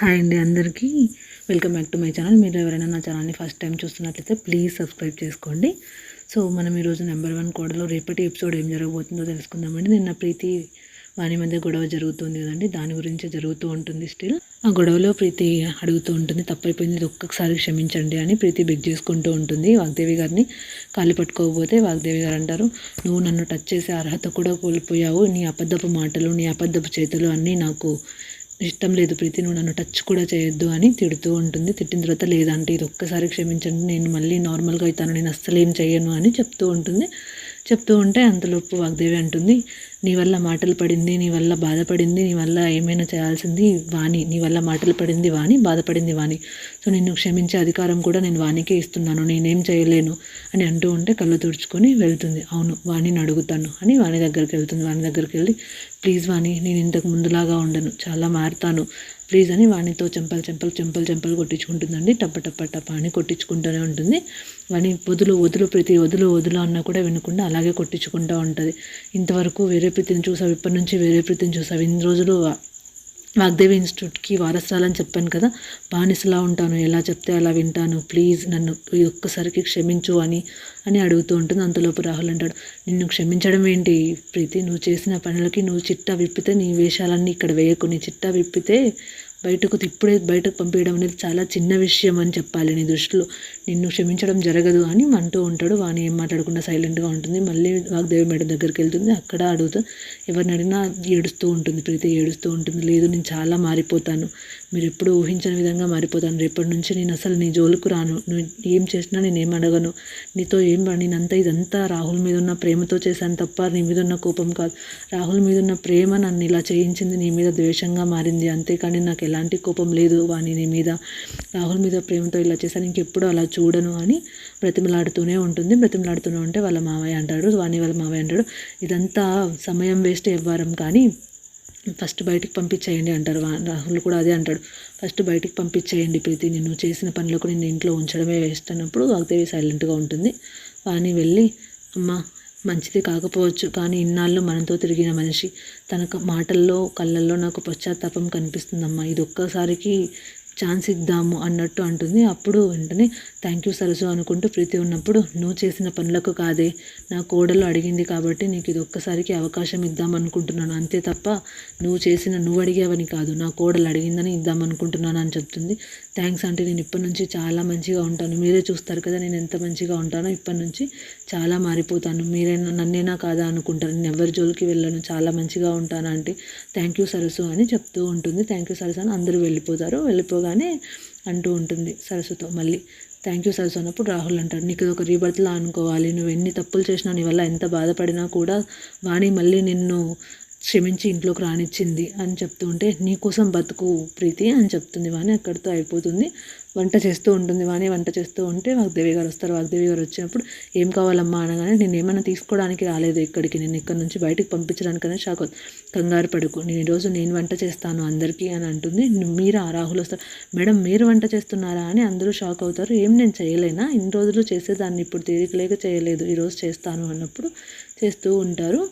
Hi అండి అందరికీ. Welcome back to my channel. మీరు ఎవరైనా నా ఛానల్ని ఫస్ట్ టైం చూస్తున్నట్లయితే ప్లీజ్ సబ్స్క్రైబ్ చేసుకోండి. సో మనం ఈరోజు నెంబర్ 1 కోడలో రేపటి ఎపిసోడ్ ఏం జరగబోతుందో తెలుసుకుందామండి. నిన్న ప్రీతి వాని మధ్య గొడవ జరుగుతుంది కదండి, దాని గురించి జరుగుతూ ఉంటుంది. స్టిల్ ఆ గొడవలో ప్రీతి అడుగుతూ ఉంటుంది, తప్పైపోయింది, ఇది ఒక్కసారి క్షమించండి అని ప్రీతి బెగ్ చేసుకుంటూ ఉంటుంది వాగ్దేవి గారిని. కాళ్ళు పట్టుకోకపోతే వాగ్దేవి గారు అంటారు, నువ్వు నన్ను టచ్ చేసే అర్హత కూడా కోల్పోయావు, నీ అబద్ధపు మాటలు, నీ అబద్ధపు చేతులు అన్నీ నాకు ఇష్టం లేదు ప్రీతి, నువ్వు నన్ను టచ్ కూడా చేయొద్దు అని తిడుతూ ఉంటుంది. తిట్టిన తర్వాత లేదంటే ఇది ఒక్కసారి క్షమించండి, నేను మళ్ళీ నార్మల్గా అవుతాను, నేను అస్సలు ఏం చెయ్యను అని చెప్తూ ఉంటుంది. చెప్తూ ఉంటే అంతలోపు వాగ్దేవి అంటుంది, నీ వల్ల మాటలు పడింది, నీ వల్ల బాధపడింది, నీ వల్ల ఏమైనా చేయాల్సింది వాణి, నీ వల్ల మాటలు పడింది వాణి, బాధపడింది వాణి, సో నిన్ను క్షమించే అధికారం కూడా నేను వాణికే ఇస్తున్నాను, నేనేం చేయలేను అని అంటూ ఉంటే కళ్ళు తుడుచుకొని వెళ్తుంది. అవును వాణిని అడుగుతాను అని వాణి దగ్గరికి వెళ్తుంది. వాణి దగ్గరికి వెళ్ళి, ప్లీజ్ వాణి, నేను ఇంతకు ముందులాగా ఉండను, చాలా మారుతాను ప్లీజ్ అని వాణితో చెంపలు కొట్టించుకుంటుందండి. టప్ప అని కొట్టించుకుంటూనే ఉంటుంది. వాణి వదులు వదులు ప్రీతి, వదులు వదులు అన్నా కూడా వినకుండా అలాగే కొట్టించుకుంటూ ఉంటుంది. ఇంతవరకు వేరే ప్రీతిని చూసావు, ఇప్పటి నుంచి వేరే ప్రీతిని చూసావు, ఇన్ని రోజులు వాగ్దేవి ఇన్స్టిట్యూట్కి వారసురాలని చెప్పాను కదా, బానిసలా ఉంటాను, ఎలా చెప్తే అలా వింటాను, ప్లీజ్ నన్ను ఈ ఒక్కసారికి క్షమించు అని అని అడుగుతూ ఉంటుంది. అంతలోపు రాహుల్ అంటాడు, నిన్ను క్షమించడం ఏంటి ప్రీతి, నువ్వు చేసిన పనులకి నువ్వు చిట్టా విప్పితే, నీ వేషాలన్నీ ఇక్కడ వేయకు, నీ చిట్టా విప్పితే ఇప్పుడే బయటకు పంపించడం అనేది చాలా చిన్న విషయం అని చెప్పాలి నీ దృష్టిలో, నిన్ను క్షమించడం జరగదు అని అంటూ ఉంటాడు. వాణి ఏం మాట్లాడకుండా సైలెంట్గా ఉంటుంది. మళ్ళీ వాగ్దేవి మేడం దగ్గరికి వెళ్తుంది. అక్కడ అడుగుతూ ఎవరిని అడిగినా ఏడుస్తూ ఉంటుంది. ప్రీతి ఏడుస్తూ ఉంటుంది, లేదు నేను చాలా మారిపోతాను, మీరు ఎప్పుడు ఊహించని విధంగా మారిపోతాను, రేపటి నుంచి నేను అసలు నీ జోలికి రాను, నువ్వు ఏం చేసినా నేనేం అడగను, నీతో ఏం నేనంతా ఇదంతా రాహుల్ మీద ఉన్న ప్రేమతో చేశాను తప్ప నీ మీద ఉన్న కోపం కాదు, రాహుల్ మీద ఉన్న ప్రేమ నన్ను ఇలా చేయించింది, నీ మీద ద్వేషంగా మారింది, అంతేకాని నాకు ఎలాంటి కోపం లేదు వాణి నీ మీద, రాహుల్ మీద ప్రేమతో ఇలా చేశాను, ఇంకెప్పుడు అలా చూడను అని బ్రతిమలాడుతూనే ఉంటుంది. బ్రతిమలాడుతూనే ఉంటే వాళ్ళ మావయ్య అంటాడు, వాణి వాళ్ళ మావయ్య అంటాడు, ఇదంతా సమయం వేస్ట్ ఇవ్వరం కానీ ఫస్ట్ బయటికి పంపించేయండి అంటారు. రాహుల్ కూడా అదే అంటాడు, ఫస్ట్ బయటికి పంపించేయండి ప్రీతి, నేను చేసిన పనులకు నేను ఇంట్లో ఉంచడమే వేస్ట్ అన్నప్పుడు వాగ్దేవి సైలెంట్గా ఉంటుంది. వాణి వెళ్ళి, అమ్మ మంచిది కాకపోవచ్చు కానీ ఇన్నాళ్ళు మనతో తిరిగిన మనిషి, తన మాటల్లో కళ్ళల్లో నాకు పశ్చాత్తాపం కనిపిస్తుందమ్మా, ఇది ఒక్కసారికి ఛాన్స్ ఇద్దాము అన్నట్టు అంటుంది. అప్పుడు వెంటనే థ్యాంక్ యూ సరసు అనుకుంటూ ప్రీతి ఉన్నప్పుడు, నువ్వు చేసిన పనులకు కాదే, నా కోడలు అడిగింది కాబట్టి నీకు ఇది ఒక్కసారికి అవకాశం ఇద్దామనుకుంటున్నాను, అంతే తప్ప నువ్వు అడిగావని కాదు, నా కోడలు అడిగిందని ఇద్దామనుకుంటున్నాను అని చెప్తుంది. థ్యాంక్స్ అంటే, నేను ఇప్పటి నుంచి చాలా మంచిగా ఉంటాను, మీరే చూస్తారు కదా నేను ఎంత మంచిగా ఉంటానో, ఇప్పటి నుంచి చాలా మారిపోతాను, మీరైనా నన్నేనా కాదా అనుకుంటారు, నేను ఎవరి జోలికి వెళ్ళను, చాలా మంచిగా ఉంటాను అంటే, థ్యాంక్ యూ సరసు అని చెప్తూ ఉంటుంది. థ్యాంక్ యూ సరసు అని అందరూ వెళ్ళిపోతారు. వెళ్ళిపోగానే అంటూ ఉంటుంది సరస్సుతో మళ్ళీ థ్యాంక్ యూ సరస్సు అన్నప్పుడు రాహుల్ అంటాడు, నీకు ఇది ఒక రీబర్త్లా అనుకోవాలి, నువ్వు ఎన్ని తప్పులు చేసినా, నీ వల్ల ఎంత బాధపడినా కూడా వాణి మళ్ళీ నిన్ను క్షమించి ఇంట్లోకి రానిచ్చింది అని చెప్తూ ఉంటే, నీకోసం బతుకు ప్రీతి అని చెప్తుంది వాణి. అక్కడితో అయిపోతుంది. వంట చేస్తూ ఉంటుంది వాణి. వంట చేస్తూ ఉంటే వాగ్దేవి గారు వస్తారు. వాగ్దేవి గారు వచ్చినప్పుడు, ఏం కావాలమ్మా అనగానే, నేను ఏమైనా తీసుకోవడానికి రాలేదు ఇక్కడికి, నేను ఇక్కడ నుంచి బయటకు పంపించడానికనే కంగారు పడుకు, నేను ఈరోజు నేను వంట చేస్తాను అందరికీ అని అంటుంది. మీరు ఆ రాహుల్ వస్తారు, మేడం మీరు వంట చేస్తున్నారా అని అందరూ షాక్ అవుతారు. ఏం నేను చేయలేనా, ఇన్ని రోజులు చేసేదాన్ని, ఇప్పుడు తీరికలేక చేయలేదు, ఈరోజు చేస్తాను అన్నప్పుడు చేస్తూ ఉంటారు.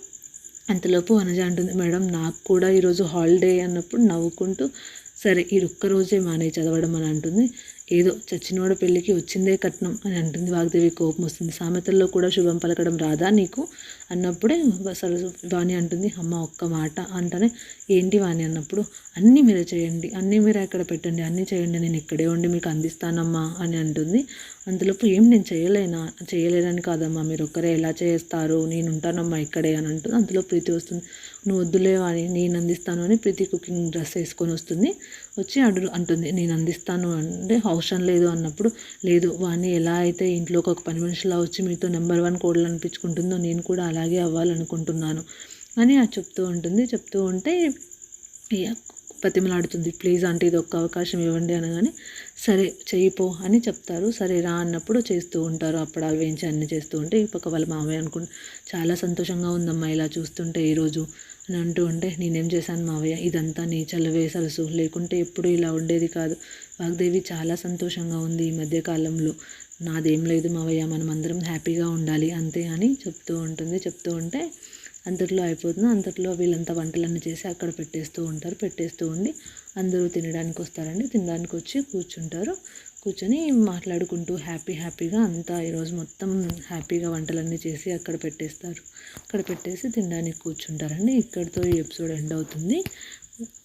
అంతలోపు వనజ అంటుంది, మేడం నాకు కూడా ఈరోజు హాలిడే అన్నప్పుడు నవ్వుకుంటూ, సరే ఈ ఒక్కరోజే మానే చదవడం అని అంటుంది. ఏదో చచ్చినోడ పెళ్ళికి వచ్చిందే కట్నం అని అంటుంది. వాగ్దేవి కోపం వస్తుంది. సామెతల్లో కూడా శుభం పలకడం రాదా నీకు అన్నప్పుడే వాణి అంటుంది, అమ్మ ఒక్క మాట అంటనే, ఏంటి వాణి అన్నప్పుడు, అన్నీ మీరే చేయండి, అన్నీ మీరే అక్కడ పెట్టండి, అన్నీ చేయండి, నేను ఇక్కడే ఉండి మీకు అందిస్తానమ్మా అని అంటుంది. అంతలోపు ఏం నేను చేయలేనని కాదమ్మా, మీరు ఒక్కరే ఎలా చేస్తారు, నేను ఉంటానమ్మా ఇక్కడే అని అంటుంది. అంతలో ప్రీతి వస్తుంది, నువ్వు వద్దులేవా అని, నేను అందిస్తాను అని ప్రీతి కుకింగ్ డ్రెస్ వేసుకొని వస్తుంది. వచ్చి అంటుంది, నేను అందిస్తాను అంటే అవసరం లేదు అన్నప్పుడు, లేదు వాణి ఎలా అయితే ఇంట్లోకి ఒక పని మనిషిలా వచ్చి మీతో నెంబర్ 1 కోడలు అనిపించుకుంటుందో, నేను కూడా అలాగే అవ్వాలనుకుంటున్నాను అని చెప్తూ ఉంటుంది. చెప్తూ ఉంటే బతిమలాడుతుంది, ప్లీజ్ అంటే ఇది ఒక్క అవకాశం ఇవ్వండి అనగానే, సరే చేయిపో అని చెప్తారు. సరే రా అన్నప్పుడు చేస్తూ ఉంటారు. అప్పడాలు వేయించి అన్నీ చేస్తూ ఉంటే ఈ పక్క వాళ్ళ మావయ్య చాలా సంతోషంగా ఉందమ్మా ఇలా చూస్తుంటే ఈరోజు అని అంటూ ఉంటే, నేనేం చేశాను మావయ్య, ఇదంతా నీ చల్లవే సరసు, లేకుంటే ఎప్పుడు ఇలా ఉండేది కాదు, వాగ్దేవి చాలా సంతోషంగా ఉంది ఈ మధ్యకాలంలో, నాదేం లేదు మావయ్య, మనం అందరం హ్యాపీగా ఉండాలి అంతే అని చెప్తూ ఉంటుంది. చెప్తూ ఉంటే అంతట్లో అయిపోతుంది. అంతట్లో వీళ్ళంతా వంటలన్నీ చేసి అక్కడ పెట్టేస్తూ ఉంటారు. పెట్టేస్తూ ఉండి అందరూ తినడానికి వస్తారండి. తినడానికి వచ్చి కూర్చుంటారు. కూర్చొని మాట్లాడుకుంటూ హ్యాపీగా అంతా ఈరోజు మొత్తం హ్యాపీగా వంటలన్నీ చేసి అక్కడ పెట్టేస్తారు. అక్కడ పెట్టేసి తినడానికి కూర్చుంటారండి. ఇక్కడితో ఈ ఎపిసోడ్ ఎండ్ అవుతుంది.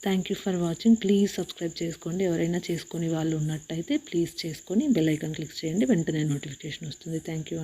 Thank you for watching. Please subscribe చేసుకోండి. ఎవరైనా చేసుకొని వాళ్ళు ఉన్నట్టయితే ప్లీజ్ చేసుకొని బెల్ ఐకాన్ క్లిక్ చేయండి. వెంటనే నోటిఫికేషన్ వస్తుంది. Thank you.